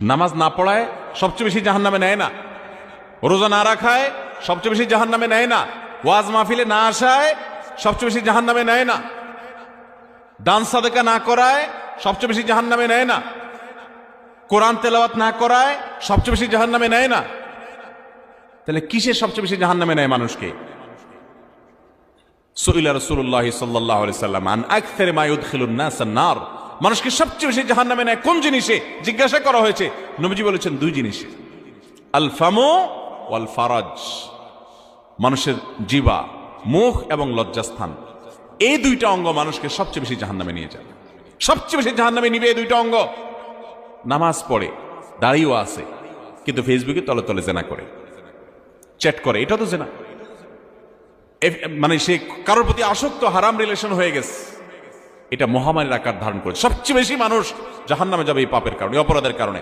নামাজ না পড়ায় সবচেয়ে বেশি জাহান্নামে নেয় না, রোজা না রাখায় সবচেয়ে বেশি জাহান্নামে নেয় না, ওয়াজ মাহফিলে না আসায় সবচেয়ে বেশি জাহান্নামে নেয় না, দান সাদেকা না করায় সবচেয়ে বেশি জাহান্নামে নেয় না, কোরআন তেলাওয়াত না করায় সবচেয়ে বেশি জাহান্নামে নেয় না। তাহলে কিসের সবচেয়ে বেশি জাহান্নামে নেয় মানুষকে? সুইলা রাসূলুল্লাহ সাল্লাল্লাহু আলাইহি সাল্লাম আন আকসারি মা ইউদখিলুন নাস আন-নার, মানুষকে সবচেয়ে বেশি জাহান্নামে নেয় কোন জিনিসে জিজ্ঞাসা করা হয়েছে। নবীজি বলেছেন দুই জিনিসে, আল ফামু ওয়াল ফারাজ, মানুষের জিহ্বা, মুখ এবং লজ্জাস্থান, এই দুইটা অঙ্গ মানুষকে সবচেয়ে বেশি জাহান্নামে নিয়ে যায়। সবচেয়ে বেশি জাহান্নামে নিবে এই দুইটা অঙ্গ। নামাজ পড়ে, দাঁড়িয়েও আছে, কিন্তু ফেসবুকে তলে তলে জেনা করে, চ্যাট করে, এটা তো জেনা। মানে সে কারোর প্রতি আসক্ত, হারাম রিলেশন হয়ে গেছে। এটা মহামারীর আকার ধারণ করে। সবচেয়ে বেশি মানুষ জাহান্নামে যাবে এই পাপের কারণে, অপরাধের কারণে।